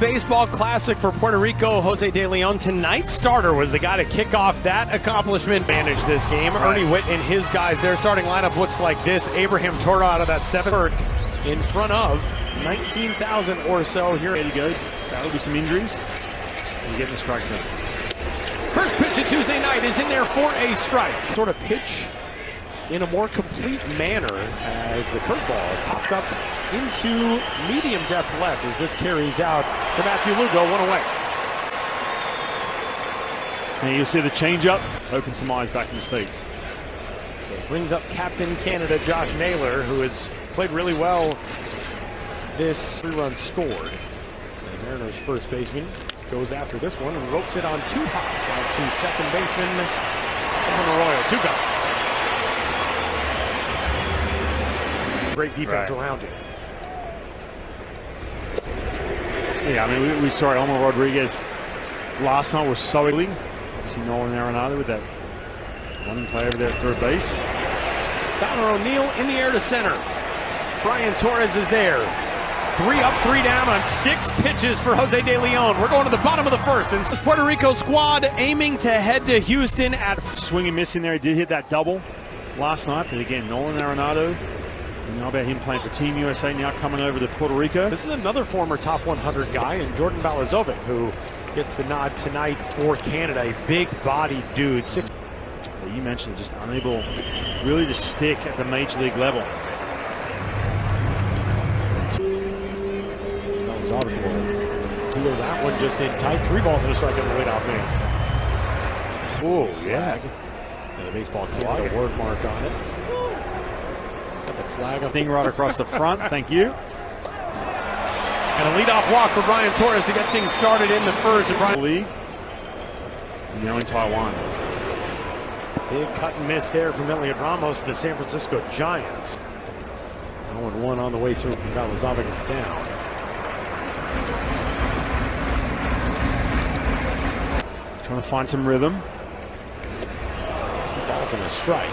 Baseball classic for Puerto Rico. Jose De Leon, tonight's starter, was the guy to kick off that accomplishment. Manage this game. Ernie Witt and his guys. Their starting lineup looks like this. Abraham Toro out of that seventh in front of 19,000 or so here. There you go. That'll be some injuries. And getting the strike zone. First pitch of Tuesday night is in there for a strike. Sort of pitch in a more complete manner as the curveball is popped up into medium depth left as this carries out to Matthew Lugo, one away. And you'll see the changeup open some eyes back in the States. So it brings up Captain Canada Josh Naylor, who has played really well this 3-run scored. And the Mariners' first baseman goes after this one and ropes it on 2 hops out to second baseman Arroyo. 2 gone. Great defense around it. Yeah, I mean, we saw Elmer Rodriguez last night was so ugly. Obviously, Nolan Arenado with that running play over there at third base. Tyler O'Neill in the air to center. Brian Torres is there. 3 up, 3 down on 6 pitches for Jose De Leon. We're going to the bottom of the first. And this Puerto Rico squad aiming to head to Houston at swing and miss in there. He did hit that double last night, but again, Nolan Arenado. You know about him playing for Team USA, now coming over to Puerto Rico. This is another former top 100 guy, and Jordan Balazovic, who gets the nod tonight for Canada. A big-bodied dude. Well, you mentioned just unable really to stick at the major league level. Balazovic will deal that one just in tight. 3 balls and a strike on the leadoff man. Oh, flag. And the baseball Canada word mark on it. Got the flag up. Thing right across the front. Thank you. And a leadoff walk for Brian Torres to get things started in the first. And Brian league. Now in Taiwan. Big cut and miss there from Elliot Ramos to the San Francisco Giants. 0-1 on the way to him from Balazovic is down. Trying to find some rhythm. 2 balls and a strike.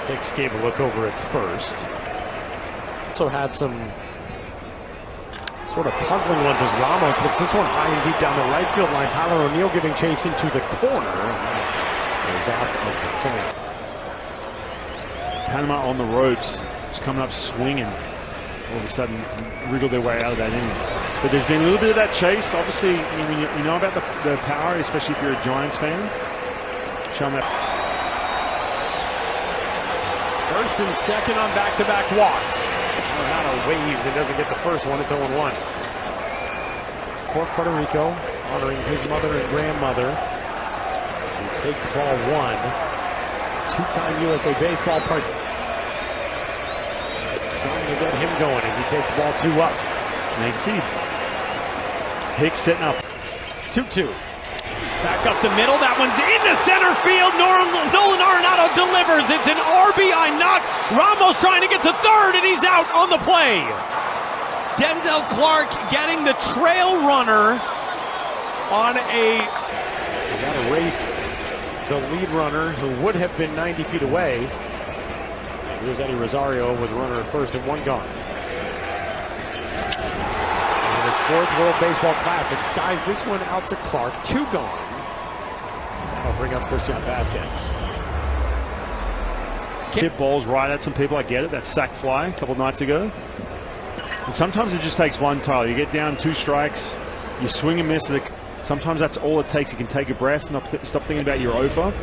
Hicks gave a look over at first. Also had some sort of puzzling ones as Ramos puts this one high and deep down the right field line. Tyler O'Neill giving chase into the corner. Is off of the fence. Panama on the ropes, just coming up swinging. All of a sudden, wriggled their way out of that inning. But there's been a little bit of that chase. Obviously, you know about the power, especially if you're a Giants fan. Show them that. First and second on back-to-back walks. Arenado waves and doesn't get the first one. It's 0-1. For Puerto Rico, honoring his mother and grandmother. He takes ball 1. 2-time USA baseball part. Trying to get him going as he takes ball 2 up. And you can see Hicks setting up. 2-2. Back up the middle, that one's into center field. Nolan Arenado delivers. It's an RBI knock. Ramos trying to get to third, and he's out on the play. Denzel Clark getting the trail runner on a... That erased the lead runner who would have been 90 feet away. Here's Eddie Rosario with a runner at first and 1 gone. And his 4th World Baseball Classic skies this one out to Clark. 2 gone. That'll bring up Christian Vasquez. Hit balls right at some people. I get it. That sack fly a couple nights ago. And sometimes it just takes one, Tyler. You get down 2 strikes, you swing and miss. Sometimes that's all it takes. You can take a breath and stop thinking about your OFA.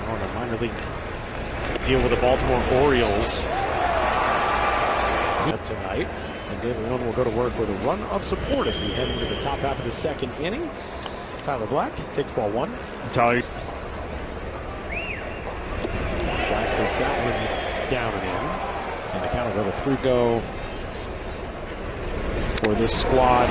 On a minor league deal with the Baltimore Orioles tonight. And De Leon will go to work with a run of support as we head into the top half of the second inning. Tyler Black takes ball 1. Tyler. Black takes that one down and in. And the count will go to 3 go for this squad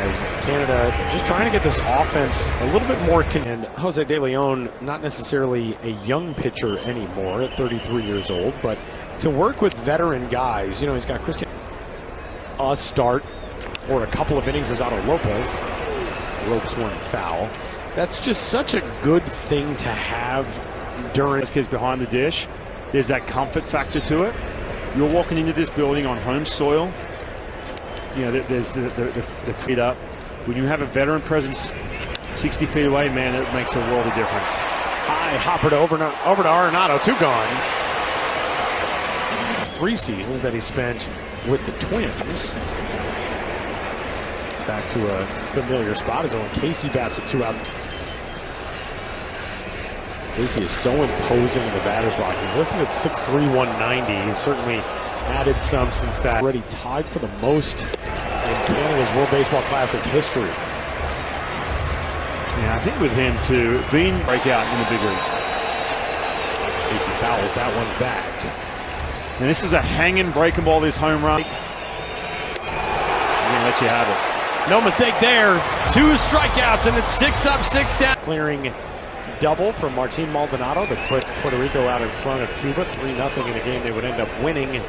as Canada just trying to get this offense a little bit more. And Jose De Leon, not necessarily a young pitcher anymore at 33 years old, but to work with veteran guys, you know, he's got Christian a start or a couple of innings as Otto Lopez. Ropes one foul. That's just such a good thing to have during. This kid's behind the dish. there's that comfort factor to it. You're walking into this building on home soil. You know, there's the feet up. When you have a veteran presence 60 feet away, man, it makes a world of difference. High hopper to over to Arenado, 2 gone. It's 3 seasons that he spent with the Twins. Back to a familiar spot. His own Casey bats with 2 outs. Casey is so imposing in the batter's box. He's listed at 6'3", 190. He's certainly added some since that. Already tied for the most in Canada's World Baseball Classic history. Yeah, I think with him too, being breakout in the big leagues. Casey fouls that one back. And this is a hanging breaking ball, this home run. I'm gonna let you have it. No mistake there. 2 strikeouts, and it's 6 up, 6 down. Clearing double from Martin Maldonado to put Puerto Rico out in front of Cuba, 3-0 in a game they would end up winning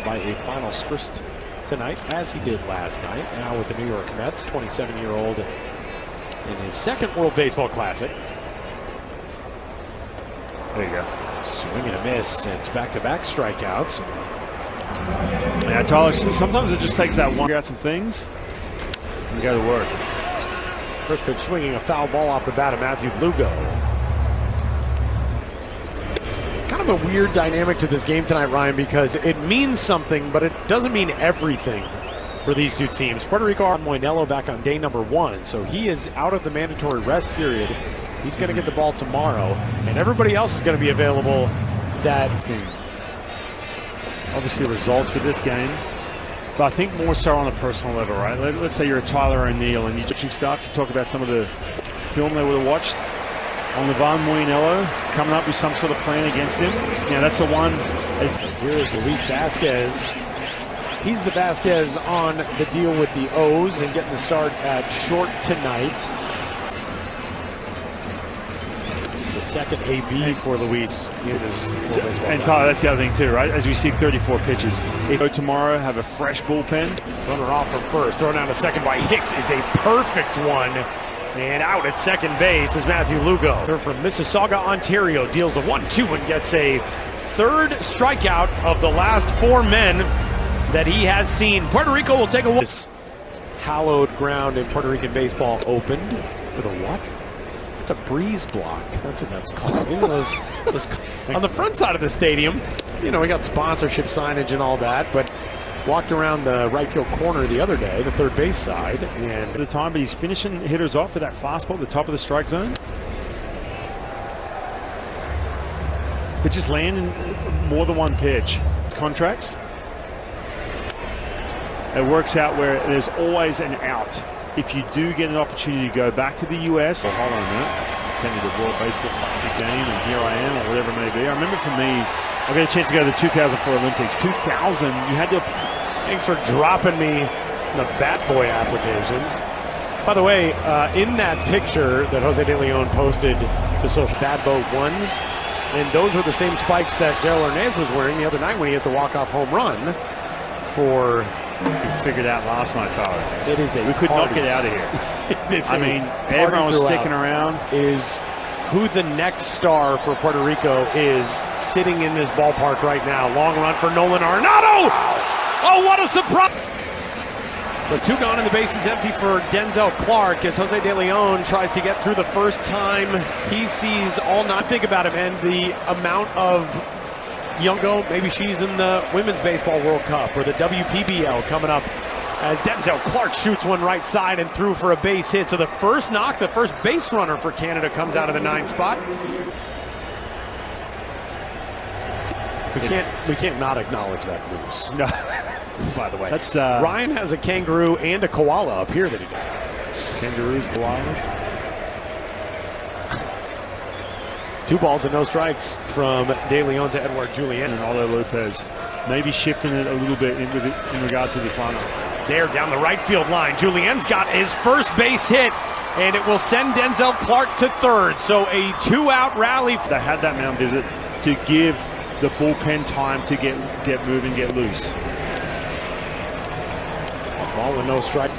by a final script tonight, as he did last night. Now with the New York Mets, 27-year-old in his 2nd World Baseball Classic. There you go. Swing and a miss, and it's back-to-back strikeouts. Yeah, Tyler, sometimes it just takes that one. Figure out some things and go to work. First pitch swinging a foul ball off the bat of Matthew Lugo. It's kind of a weird dynamic to this game tonight, Ryan, because it means something, but it doesn't mean everything for these 2 teams. Puerto Rico on Moinello back on day number 1, so he is out of the mandatory rest period. He's going to get the ball tomorrow, and everybody else is going to be available that obviously results with this game. But I think more so on a personal level, right? Let's say you're a Tyler O'Neill and you're watching stuff. You talk about some of the film they would have watched on Levan Moinello, coming up with some sort of plan against him. Now that's the one. Here is Luis Vasquez. He's the Vasquez on the deal with the O's and getting the start at short tonight. It's the 2nd AB for Luis in his baseball. And Tyler, that's the other thing too, right? As we see 34 pitches. If go tomorrow, have a fresh bullpen. Runner off from first, thrown down to second by Hicks is a perfect one. And out at second base is Matthew Lugo. From Mississauga, Ontario, deals the 1-2 and gets a 3rd strikeout of the last 4 men that he has seen. Puerto Rico will take a walk. Hallowed ground in Puerto Rican baseball opened with a what? It's a breeze block. That's what that's called. On the front side of the stadium, you know, we got sponsorship signage and all that, but walked around the right field corner the other day, the 3rd base side, and at the time, but he's finishing hitters off with that fastball at the top of the strike zone. But just landing more than one pitch. Contracts. It works out where there's always an out. If you do get an opportunity to go back to the U.S. Hold on a minute. Attended the World Baseball Classic game, and here I am, or whatever it may be. I remember for me, I got a chance to go to the 2004 Olympics. 2000, you had to... Thanks for dropping me the Bat Boy applications. By the way, in that picture that Jose De Leon posted to social, Bad Boat ones, and those were the same spikes that Darrell Hernandez was wearing the other night when he hit the walk-off home run for... We figured out last night, Tyler. It is a We could party. not get out of here. I mean, everyone was sticking around. Is who the next star for Puerto Rico is sitting in this ballpark right now. Long run for Nolan Arenado. Oh, what a surprise. So 2 gone and the base is empty for Denzel Clark as Jose De Leon tries to get through the first time he sees all night. Think about it, man. The amount of Jung-hoo, maybe she's in the Women's Baseball World Cup or the WPBL coming up as Denzel Clark shoots one right side and through for a base hit. So the first knock, the first base runner for Canada comes out of the 9th spot. We can't not acknowledge that news. No. By the way, That's Ryan has a kangaroo and a koala up here that he got. Kangaroos, koalas. 2 balls and no strikes from De Leon to Edouard Julien. And Aldo Lopez maybe shifting it a little bit in regards to this lineup. There down the right field line, Julien's got his first base hit, and it will send Denzel Clark to 3rd. So a 2-out rally. They had that mound visit to give the bullpen time to get moving, get loose. A ball and no strike.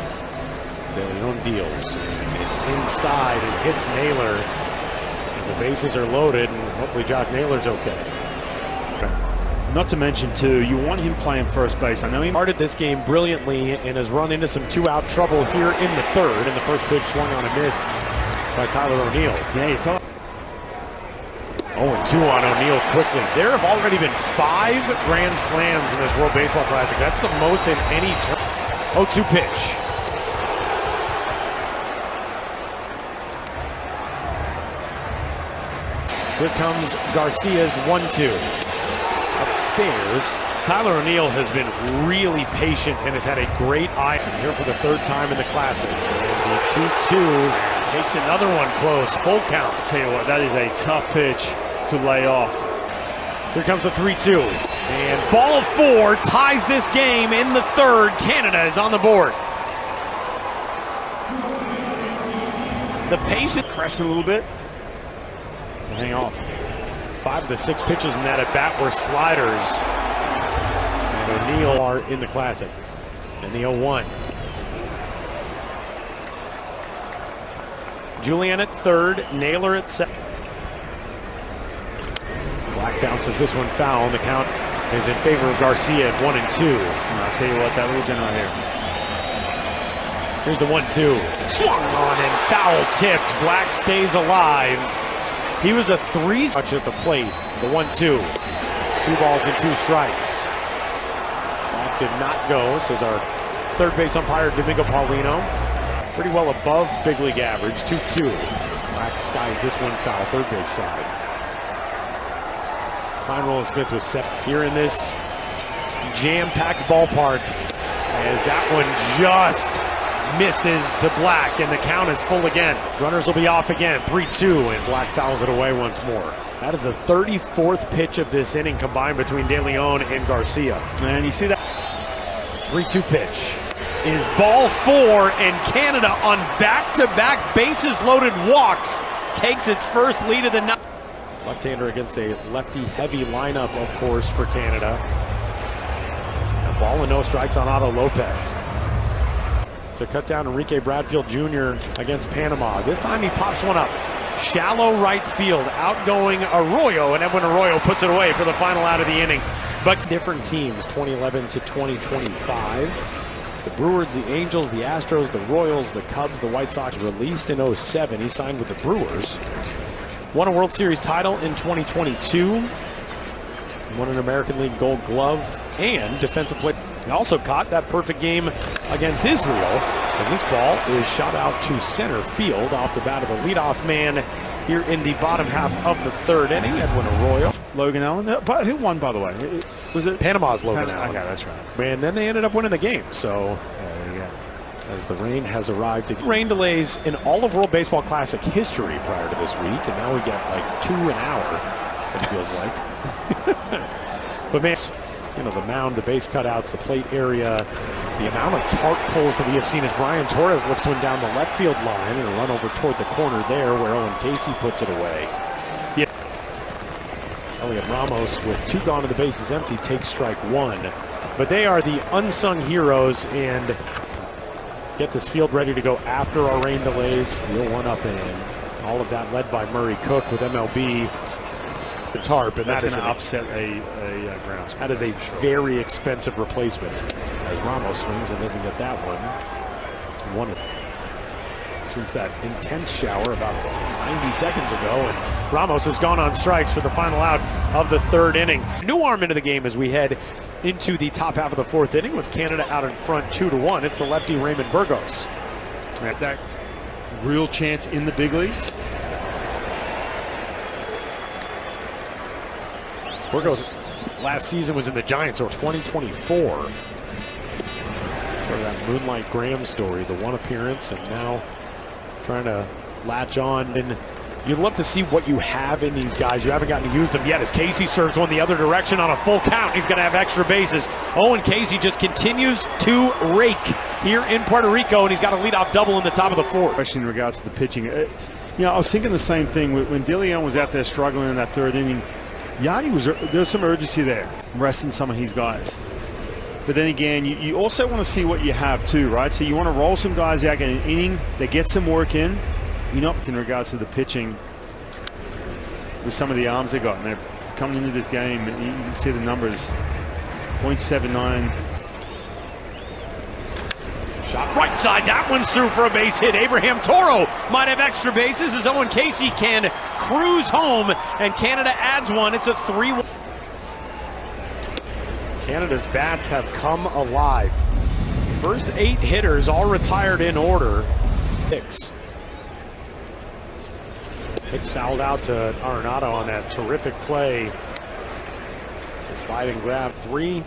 De Leon deals. It's inside and hits Naylor. The bases are loaded, and hopefully Josh Naylor's okay. Not to mention, too, you want him playing first base. I know he started this game brilliantly and has run into some two-out trouble here in the third. And the first pitch swung on and missed by Tyler O'Neill. Yeah, he felt 0-2 on O'Neill quickly. There have already been 5 grand slams in this World Baseball Classic. That's the most in any term. 0-2 pitch. Here comes Garcia's 1-2. Upstairs, Tyler O'Neill has been really patient and has had a great eye here for the 3rd time in the Classic. And the 2-2 takes another one close, full count. I'll tell you what, that is a tough pitch to lay off. Here comes the 3-2. And ball 4 ties this game in the 3rd. Canada is on the board. The pace Pressing a little bit. Hang off. 5 of the 6 pitches in that at bat were sliders. And O'Neill are in the Classic. And the 0-1. Julian at 3rd, Naylor at 2nd. Black bounces this one foul, and the count is in favor of Garcia at 1-2. And I'll tell you what, that region right here. Here's the 1-2. Swung on and foul tipped. Black stays alive. He was a 3 touch at the plate. The 1-2. 2 balls and 2 strikes. Black did not go, says our third base umpire, Domingo Paulino. Pretty well above big league average. 2-2. Black skies this one foul, third base side. Fine Roland Smith was set here in this jam-packed ballpark as that one just misses to Black, and the count is full again. Runners will be off again. 3-2, and Black fouls it away once more. That is the 34th pitch of this inning combined between De Leon and Garcia. And you see that 3-2 pitch is ball 4, and Canada on back-to-back bases-loaded walks takes its first lead of the night. Left-hander against a lefty-heavy lineup, of course, for Canada. A ball and no strikes on Otto Lopez. To cut down Enrique Bradfield Jr. against Panama. This time he pops one up. Shallow right field, outgoing Arroyo, and Edwin Arroyo puts it away for the final out of the inning. But different teams, 2011 to 2025. The Brewers, the Angels, the Astros, the Royals, the Cubs, the White Sox. Released in 07. He signed with the Brewers. Won a World Series title in 2022. Won an American League Gold Glove and Defensive Player. He also caught that perfect game against Israel as this ball is shot out to center field off the bat of a leadoff man here in the bottom half of the 3rd inning. Edwin Arroyo. Logan Allen. But who won, by the way? Was it Panama's Logan Allen? Okay, that's right. And then they ended up winning the game. So there you go. as the rain has arrived. Rain delays in all of World Baseball Classic history prior to this week, and now we get like 2 an hour, it feels like. But man, you know, the mound, the base cutouts, the plate area, the amount of tarp pulls that we have seen as Brian Torres lifts one down the left field line and a run over toward the corner there where Owen Casey puts it away. Yeah. Elliot Ramos with 2 gone and the bases empty takes strike 1. But they are the unsung heroes and get this field ready to go after our rain delays. The 0-1 up and all of that led by Murray Cook with MLB. The tarp, and that's going to upset a ground square. That is a very expensive replacement as Ramos swings and doesn't get that one. Won it since that intense shower about 90 seconds ago, and Ramos has gone on strikes for the final out of the 3rd inning. New arm into the game as we head into the top half of the 4th inning with Canada out in front 2-1. It's the lefty Raymond Burgos. At that real chance in the big leagues. Burgos last season was in the Giants, or 2024. Sort of that Moonlight Graham story, the 1 appearance, and now trying to latch on. And you'd love to see what you have in these guys. You haven't gotten to use them yet as Casey serves one the other direction on a full count. He's going to have extra bases. Owen Casey just continues to rake here in Puerto Rico, and he's got a leadoff double in the top of the 4th. Question in regards to the pitching. You know, I was thinking the same thing when De Leon was out there struggling in that 3rd inning. Yadi there was some urgency there, resting some of his guys. But then again, you also want to see what you have too, right? So you want to roll some guys out, get an inning, they get some work in. You know, in regards to the pitching, with some of the arms they got, and they're coming into this game. You can see the numbers. 0.79. Shot right side, that one's through for a base hit. Abraham Toro might have extra bases as Owen Casey can cruise home, and Canada adds one. It's a 3-1. Canada's bats have come alive. First 8 hitters all retired in order. Hicks fouled out to Arenado on that terrific play. The slide and grab 3.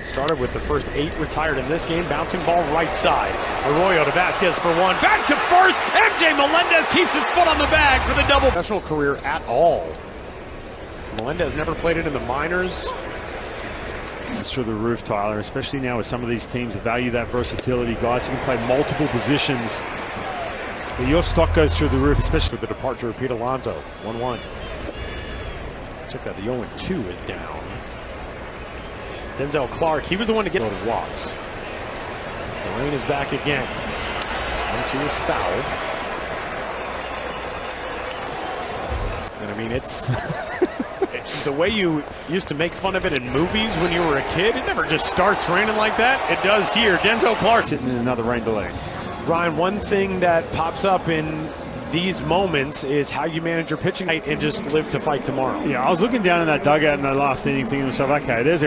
Started with the first 8 retired in this game. Bouncing ball right side. Arroyo to Vasquez for 1. Back to first. MJ Melendez keeps his foot on the bag for the double. Professional career at all. Melendez never played it in the minors. It's through the roof, Tyler, especially now with some of these teams that value that versatility. Guys who can play multiple positions. But your stock goes through the roof, especially with the departure of Pete Alonso. 1-1. Check that. The 0-2 is down. Denzel Clark, he was the one to get the walks. The rain is back again. 1-2 is fouled. And I mean, it's the way you used to make fun of it in movies when you were a kid. It never just starts raining like that. It does here. Denzel Clark sitting in another rain delay. Ryan, one thing that pops up in these moments is how you manage your pitching and just live to fight tomorrow. Yeah, I was looking down in that dugout in the last inning thinking to myself, okay, there's